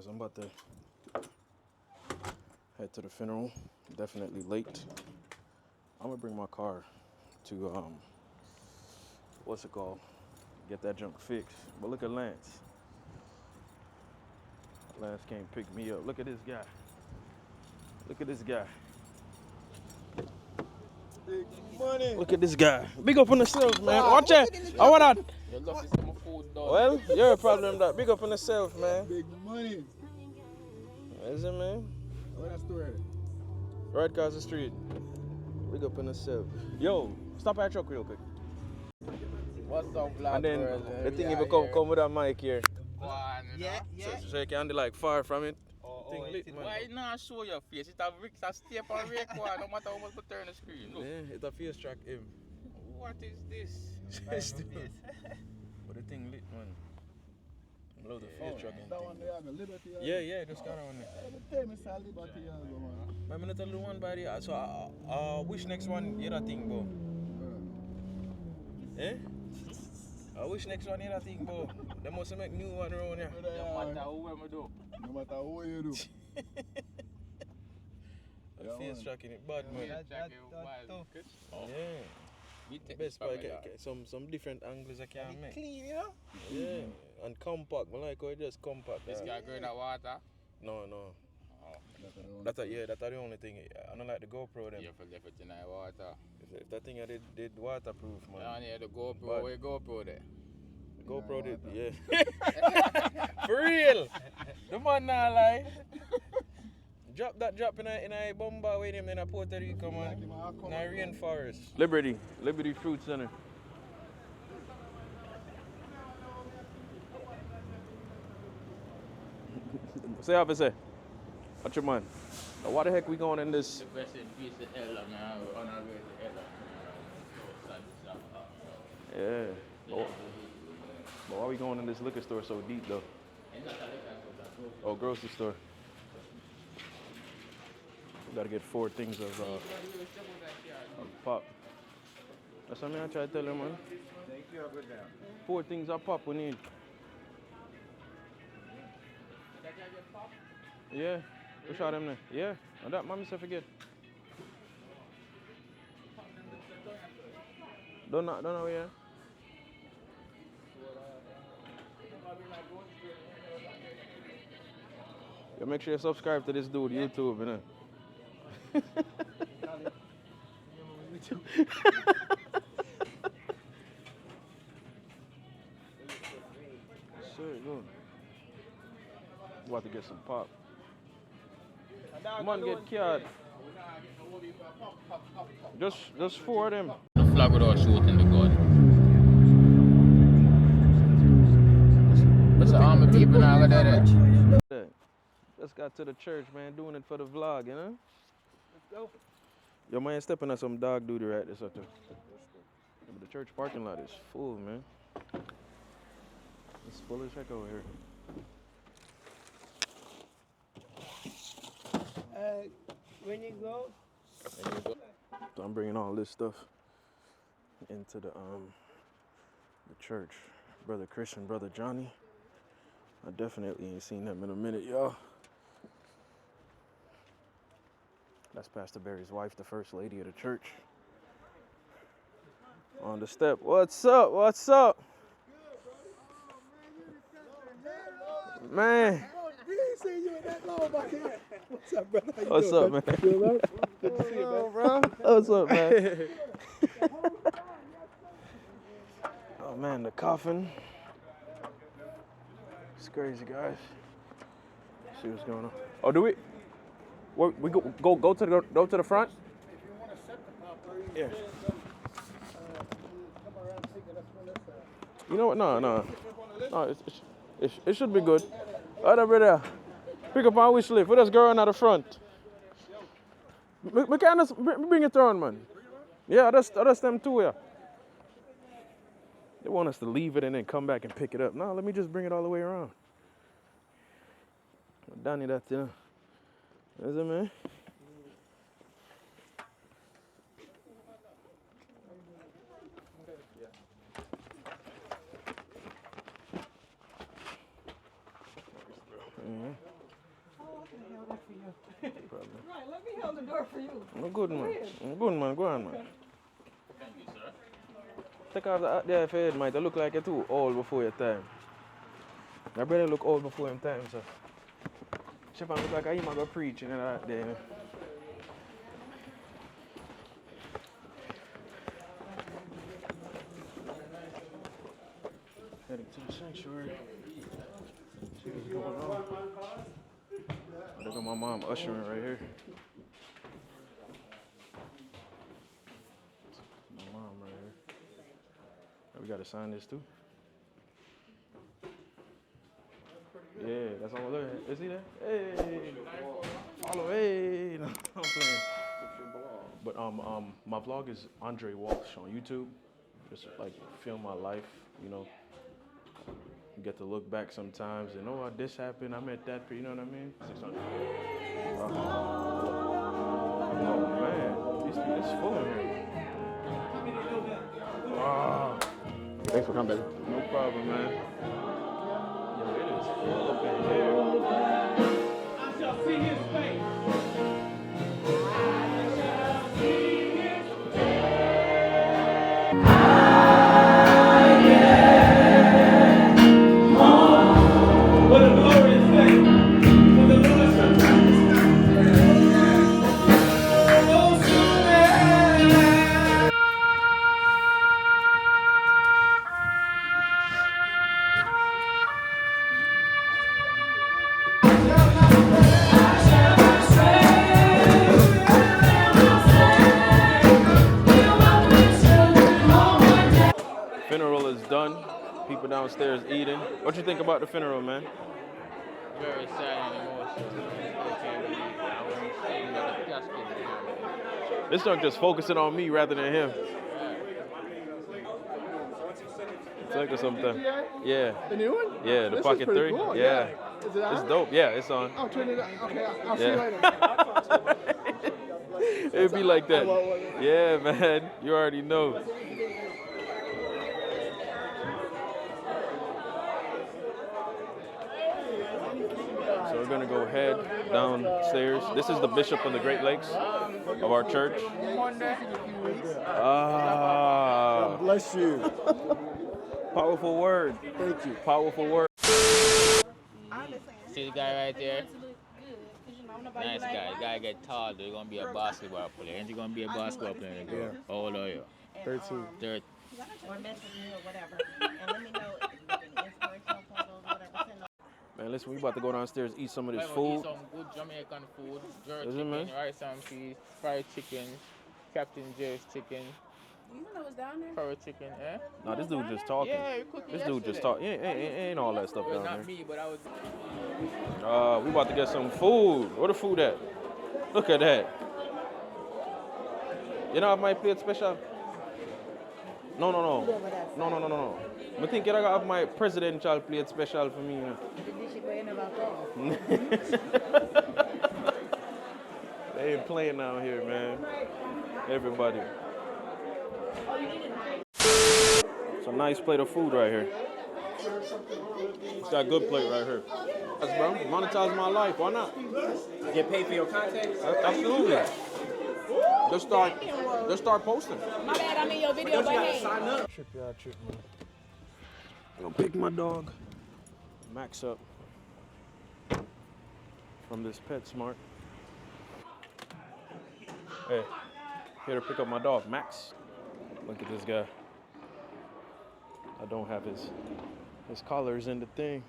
guys, I'm about to head to the funeral. Definitely late. I'm gonna bring my car to what's it called? Get that junk fixed. But look at Lance. Lance can't pick me up. Look at this guy. Look at this guy. Big money. Look at this guy. Big up on yourself, man. Watch out. I want out. Well, you're a problem that. Big up on yourself, man. Big money. Is it, man? What's that story? Right across the street. Big up on yourself. Yo, stop at truck real quick. What's up, black And then girls? the thing even come with that mic here. Yeah. So you can like far from it. Thing lit, man. Why not show your face? It's a step on record, no matter how much you turn the screen. Look. Yeah, it's a face track him. What is this? But the thing lit, man. Love the face track. That one there, the Liberty. Yeah, just got on there. Tell me, sir, Liberty, man. I'm gonna tell you one by the so which next one you that thing, bro? Eh? Which next one you that thing, bro? They must make new one around here. No matter who I do. No matter who you do. Face tracking it bad, man. Yeah. Best part, some different angles I can make. Clean, you know? Yeah, and compact. I like how it just compact. This guy going at water? No. That's the only thing. I don't like the GoPro them. You have to leave it in the water. If that thing I did waterproof, man. Yeah, need the GoPro. Where GoPro there? The GoPro did, yeah. For real. The man not lie. Drop in a bomba with him in a Puerto Rico, man. In a rainforest. Liberty Fruit Center. Say up and say. What's your man? Why the heck we going in this? The best in peace to Ella, man. We're on our way to Ella. Yeah. But why we going in this liquor store so deep, though? Oh, grocery store. We gotta get 4 things of pop. That's what I try to tell him, man. Thank you, have a good day. 4 things of pop we need. Yeah. Push out them there. Yeah. And that, mommy said forget. Don't know, yeah. You make sure you subscribe to this dude YouTube, you know. Sure, good. About to get some pop. Come on, get cured. Just 4 of them. The flag without shooting the gun. What's the army people now over there? Just got to the church, man, doing it for the vlog, you know? Let's go. Yo, man, stepping on some dog duty right this up there. Yeah, the church parking lot is full, man. It's full as heck over here. When you go? So I'm bringing all this stuff into the church. Brother Christian, Brother Johnny. I definitely ain't seen them in a minute, y'all. That's Pastor Barry's wife, the first lady of the church. On the step. What's up? What's up? Man. What's up, brother? What's up, man? Good to see you, man. Bro. What's up, man? Oh, man, the coffin. It's crazy, guys. Let's see what's going on. Oh, do we? We go to the front? If you want to set the pop, Yeah. come around and take it up from this side. You know what? No. It should be good. All right, brother. Pick up our wish list. Let us go around at the front. We can't just bring it around, man. Yeah, that's them too, yeah. They want us to leave it and then come back and pick it up. No, let me just bring it all the way around. Danny, that, you know. Is it, man? Problem. Right, let me hold the door for you. I'm good, man. I'm good, man. Go on, man. Thank you, sir. Take off the hat there for your head, mate. You look like you're too old before your time. Your brother look old before him time, so. Shepherd look like he might go preaching and that there. Heading to the sanctuary. See what's going on. Look at my mom ushering right here. My mom right here. We gotta sign this too. Yeah, that's all there. Is he there? Hey, follow. Hey, no, I'm playing. But my vlog is Andre Walsh on YouTube. Just like film my life, you know. You get to look back sometimes and oh, this happened. I met that. You know what I mean? 600. Oh man, it's full in here. Wow. Thanks for coming, baby. No problem, man. Yo, it is full up in here. I shall see his face. What a glorious day. For the Lord shall turn his Funeral is done. People downstairs eating. What you think about the funeral, man? Very sad and emotional. I can't believe it. I wouldn't say that the casket is This junk just focusing on me rather than him. It's like or something. Yeah. The new one? Yeah, the This is Pocket pretty 3. cool, Yeah. Is it on? It's dope. Yeah, it's on. Oh, turn it on. Okay, I'll see you Yeah. later. It'd be like that. Well, Yeah, man. You already know. So we're gonna go head downstairs. This is the bishop of the Great Lakes of our church. Ah, bless you. powerful word. Thank you. Powerful word. See the guy right there? Nice guy. Guy get tall, though. He's gonna be a basketball player. Ain't he gonna be a basketball player? Yeah. How old are you? 13. 30. Or message me or whatever. And let me know if you have any inspirational photos, whatever. Send them. Man, listen, we about to go downstairs eat some of this Eat food. some good Jamaican food. Jerk Is it, chicken, man? rice and peas, fried chicken, Captain J's chicken, You know what's down there? curry chicken, eh? Nah, this dude just talking. Yeah, you cooked This dude just talking. Ain't all that stuff Well, down not there. me, but I was. We about to get some food. Where the food at? Look at that. You know, I might plate special. No. I think you got my presidential plate special for me. You know. They ain't playing out here, man. Everybody. It's a nice plate of food right here. It's got a good plate right here. Yes, bro. Monetize my life. Why not? Get paid for your content? Absolutely. Just start posting. My bad, I'm in your video, but hey. Sign up. Trip, man. Gonna pick my dog Max up from this PetSmart. Hey, here to pick up my dog Max. Look at this guy. I don't have his collars in the thing.